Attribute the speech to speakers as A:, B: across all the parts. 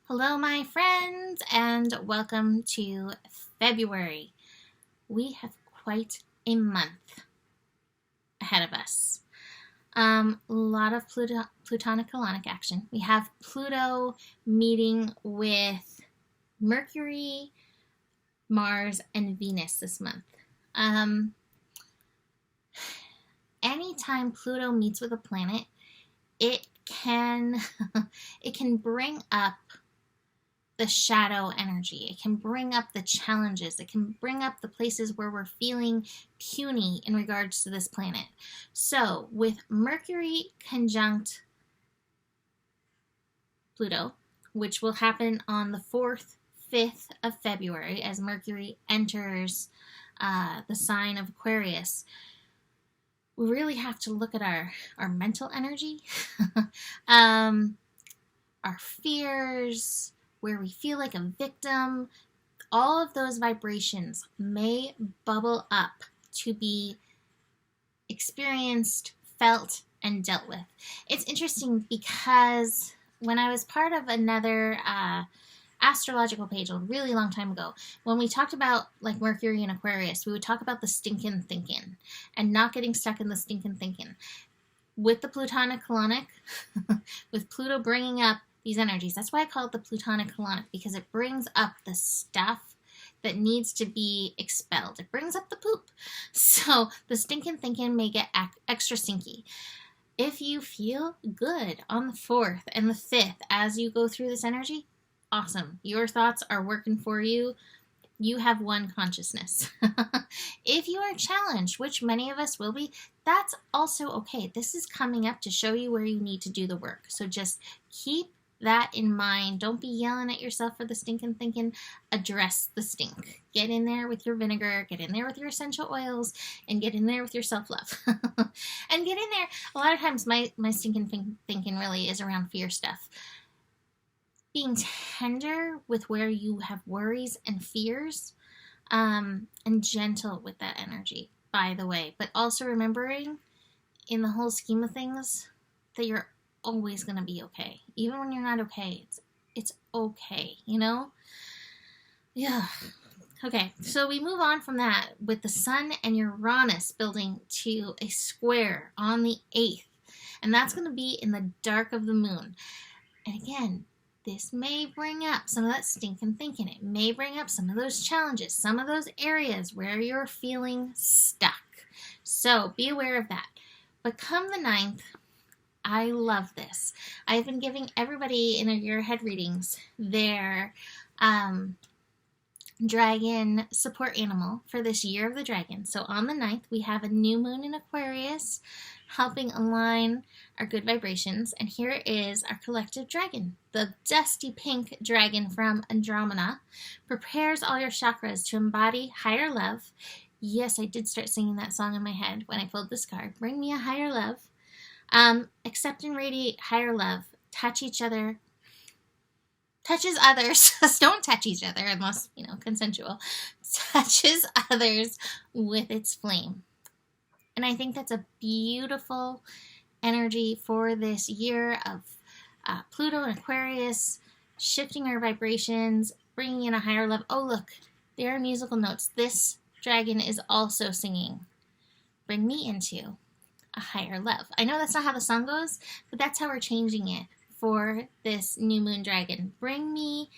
A: Hello, my friends, and welcome to February. We have quite a month ahead of us. A lot of Plutonic colonic action. We have Pluto meeting with Mercury, Mars, and Venus this month. Anytime Pluto meets with a planet, it can bring up the shadow energy. It can bring up the challenges. It can bring up the places where we're feeling puny in regards to this planet. So with Mercury conjunct Pluto, which will happen on the 4th, 5th of February as Mercury enters the sign of Aquarius, we really have to look at our mental energy, our fears, where we feel like a victim. All of those vibrations may bubble up to be experienced, felt, and dealt with. It's interesting because when I was part of another astrological page a really long time ago, when we talked about like Mercury and Aquarius, we would talk about the stinking thinking and not getting stuck in the stinking thinking. With the Plutonic colonic, with Pluto bringing up these energies. That's why I call it the Plutonic colonic, because it brings up the stuff that needs to be expelled. It brings up the poop. So the stinking thinking may get extra stinky. If you feel good on the 4th and the 5th as you go through this energy, awesome. Your thoughts are working for you. You have one consciousness. If you are challenged, which many of us will be, that's also okay. This is coming up to show you where you need to do the work. So just keep that in mind. Don't be yelling at yourself for the stinking thinking. Address the stink. Get in there with your vinegar, get in there with your essential oils, and get in there with your self-love. And get in there. A lot of times my stinking thinking really is around fear stuff. Being tender with where you have worries and fears, and gentle with that energy, by the way. But also remembering in the whole scheme of things that you're always going to be okay. Even when you're not okay, it's okay, you know? Yeah. Okay, so we move on from that with the Sun and Uranus building to a square on the 8th. And that's going to be in the dark of the moon. And again, this may bring up some of that stinking thinking. It may bring up some of those challenges, some of those areas where you're feeling stuck. So be aware of that. But come the 9th, I love this. I've been giving everybody in their year ahead readings their dragon support animal for this year of the dragon. So on the 9th, we have a new moon in Aquarius helping align our good vibrations. And here is our collective dragon. The dusty pink dragon from Andromeda prepares all your chakras to embody higher love. Yes, I did start singing that song in my head when I pulled this card. Bring me a higher love. Accept and radiate higher love. Touch each other. Touches others. Don't touch each other unless, consensual. Touches others with its flame. And I think that's a beautiful energy for this year of Pluto and Aquarius, shifting our vibrations, bringing in a higher love. Oh, look, there are musical notes. This dragon is also singing, bring me into a higher love. I know that's not how the song goes, but that's how we're changing it for this new moon dragon. Bring me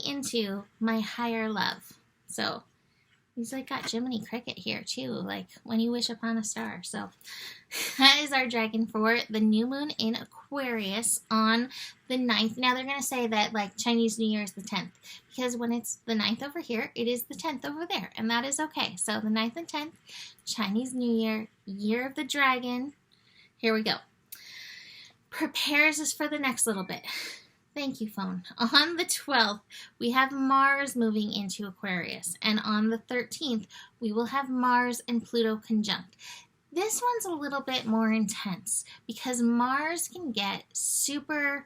A: into my higher love. So he's like got Jiminy Cricket here too, like when you wish upon a star. So that is our dragon for the new moon in Aquarius on the 9th. Now they're going to say that like Chinese New Year is the 10th, because when it's the 9th over here, it is the 10th over there, and that is okay. So the 9th and 10th, Chinese New Year, year of the dragon. Here we go. Prepares us for the next little bit. Thank you, phone. On the 12th, we have Mars moving into Aquarius. And on the 13th, we will have Mars and Pluto conjunct. This one's a little bit more intense because Mars can get super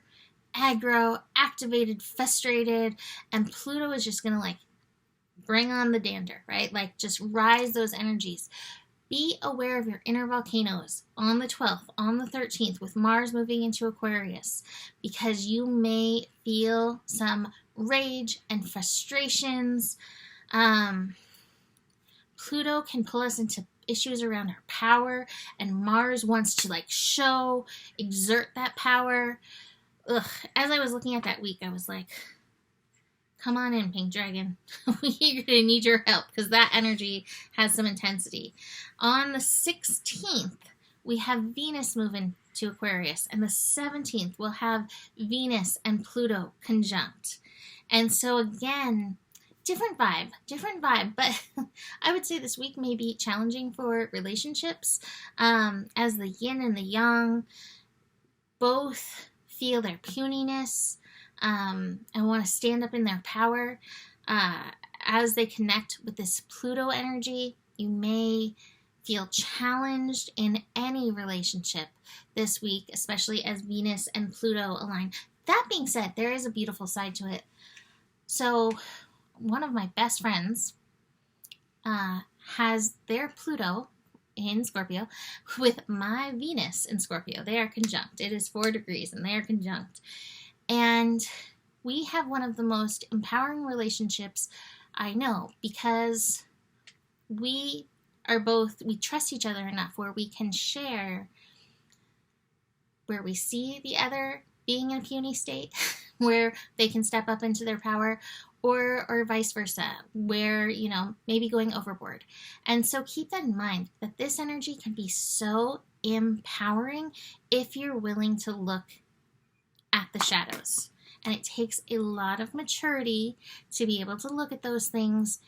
A: aggro, activated, frustrated, and Pluto is just going to like bring on the dander, right? Like just rise those energies. Be aware of your inner volcanoes on the 12th, on the 13th, with Mars moving into Aquarius, because you may feel some rage and frustrations. Pluto can pull us into issues around our power, and Mars wants to exert that power. Ugh. As I was looking at that week, I was like, come on in, Pink Dragon. We're going to need your help, because that energy has some intensity. On the 16th, we have Venus moving to Aquarius, and the 17th, we'll have Venus and Pluto conjunct. And so again, different vibe, but I would say this week may be challenging for relationships, as the yin and the yang both feel their puniness, and want to stand up in their power. As they connect with this Pluto energy, you may feel challenged in any relationship this week, especially as Venus and Pluto align. That being said, there is a beautiful side to it. So one of my best friends has their Pluto in Scorpio with my Venus in Scorpio. They are conjunct. It is 4 degrees and they are conjunct. And we have one of the most empowering relationships I know, because we trust each other enough where we can share where we see the other being in a puny state, where they can step up into their power, or vice versa, where, maybe going overboard. And so keep that in mind, that this energy can be so empowering if you're willing to look at the shadows. And it takes a lot of maturity to be able to look at those things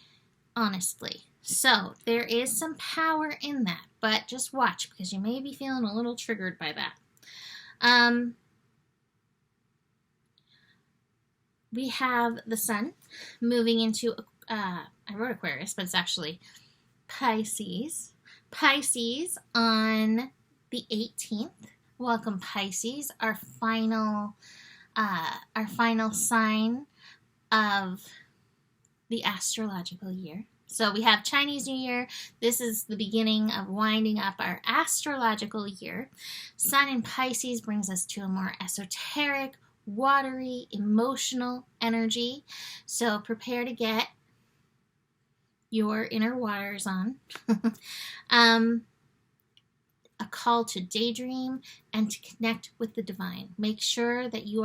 A: honestly. So there is some power in that, but just watch, because you may be feeling a little triggered by that. We have the sun moving into, I wrote Aquarius, but it's actually Pisces. Pisces on the 18th. Welcome, Pisces, our final sign of the astrological year. So we have Chinese New Year. This is the beginning of winding up our astrological year. Sun in Pisces brings us to a more esoteric, watery, emotional energy. So prepare to get your inner waters on. A call to daydream and to connect with the divine. Make sure that we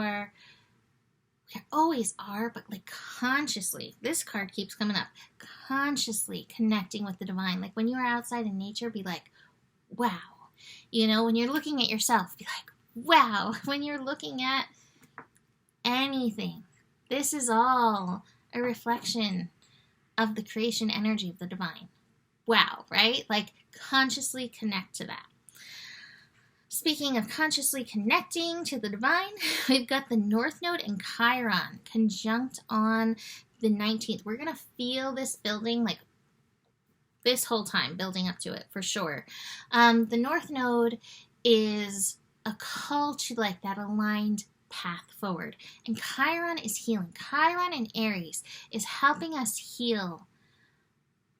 A: always are, but consciously, this card keeps coming up, consciously connecting with the divine. Like when you are outside in nature, be like, wow. When you're looking at yourself, be like, wow. When you're looking at anything, this is all a reflection of the creation energy of the divine. Wow, right? Consciously connect to that. Speaking of consciously connecting to the divine, we've got the North Node and Chiron conjunct on the 19th. We're going to feel this building this whole time, building up to it for sure. The North Node is a call to that aligned path forward. And Chiron is healing. Chiron in Aries is helping us heal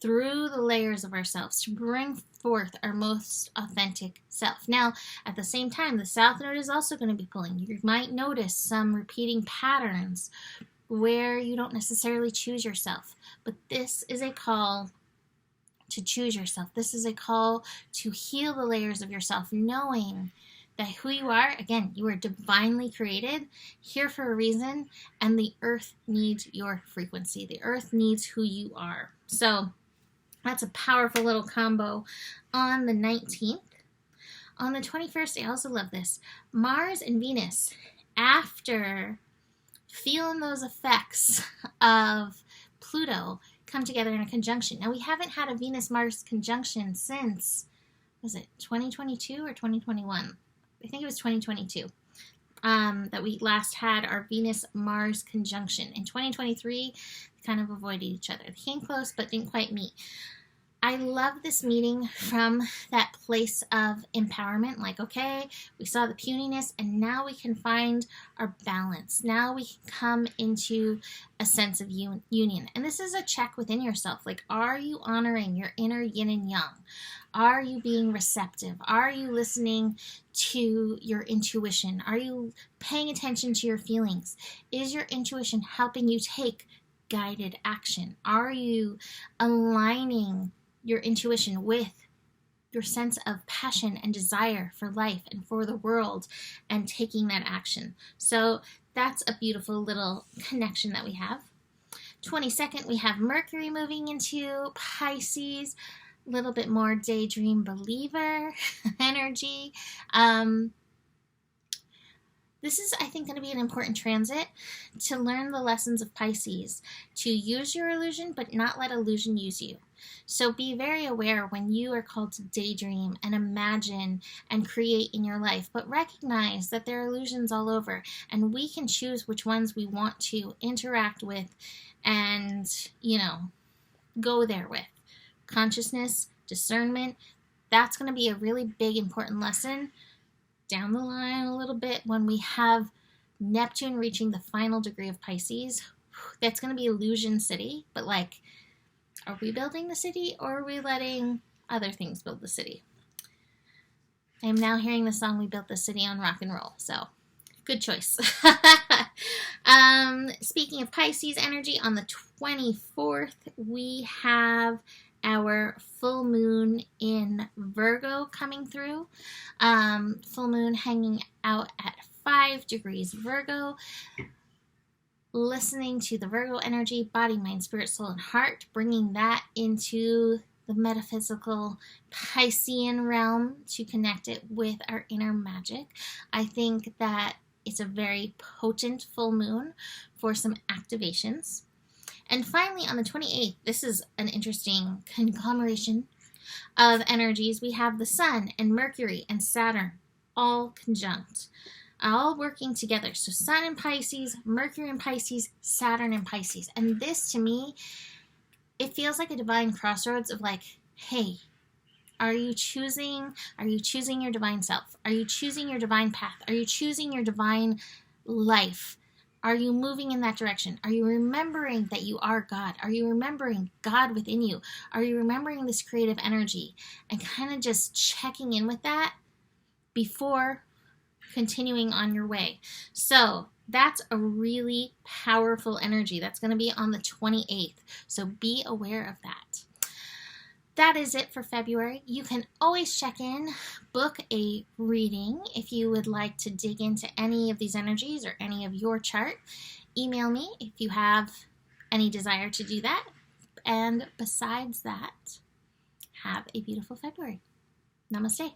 A: through the layers of ourselves to bring forth our most authentic self. Now, at the same time, the South Node is also going to be pulling. You might notice some repeating patterns where you don't necessarily choose yourself. But this is a call to choose yourself. This is a call to heal the layers of yourself, knowing that who you are, again, you are divinely created, here for a reason, and the earth needs your frequency. The earth needs who you are. So that's a powerful little combo on the 19th. On the 21st, I also love this. Mars and Venus, after feeling those effects of Pluto, come together in a conjunction. Now, we haven't had a Venus-Mars conjunction since, was it 2022 or 2021? I think it was 2022 that we last had our Venus-Mars conjunction. In 2023, they kind of avoided each other. They came close, but didn't quite meet. I love this meeting from that place of empowerment. Like, okay, we saw the puniness and now we can find our balance. Now we can come into a sense of union. And this is a check within yourself. Like, are you honoring your inner yin and yang? Are you being receptive? Are you listening to your intuition? Are you paying attention to your feelings? Is your intuition helping you take guided action? Are you aligning your intuition with your sense of passion and desire for life and for the world and taking that action? So that's a beautiful little connection that we have. 22nd, we have Mercury moving into Pisces, a little bit more daydream believer energy. This is, I think, going to be an important transit to learn the lessons of Pisces, to use your illusion, but not let illusion use you. So be very aware when you are called to daydream and imagine and create in your life, but recognize that there are illusions all over, and we can choose which ones we want to interact with and, go there with. Consciousness, discernment, that's going to be a really big, important lesson down the line a little bit when we have Neptune reaching the final degree of Pisces. That's going to be illusion city, but are we building the city or are we letting other things build the city? I am now hearing the song We Built the City on Rock and Roll, so good choice. Speaking of Pisces energy, on the 24th, we have our full moon in Virgo coming through. Full moon hanging out at 5 degrees Virgo. Listening to the Virgo energy, body, mind, spirit, soul, and heart, bringing that into the metaphysical Piscean realm to connect it with our inner magic. I think that it's a very potent full moon for some activations. And finally, on the 28th, this is an interesting conglomeration of energies. We have the Sun and Mercury and Saturn all conjunct, all working together. So Sun in Pisces, Mercury in Pisces, Saturn in Pisces. And this, to me, it feels like a divine crossroads of hey, are you choosing your divine self? Are you choosing your divine path? Are you choosing your divine life? Are you moving in that direction? Are you remembering that you are God? Are you remembering God within you? Are you remembering this creative energy and kind of just checking in with that before continuing on your way? So that's a really powerful energy. That's going to be on the 28th. So be aware of that. That is it for February. You can always check in, book a reading if you would like to dig into any of these energies or any of your chart. Email me if you have any desire to do that. And besides that, have a beautiful February. Namaste.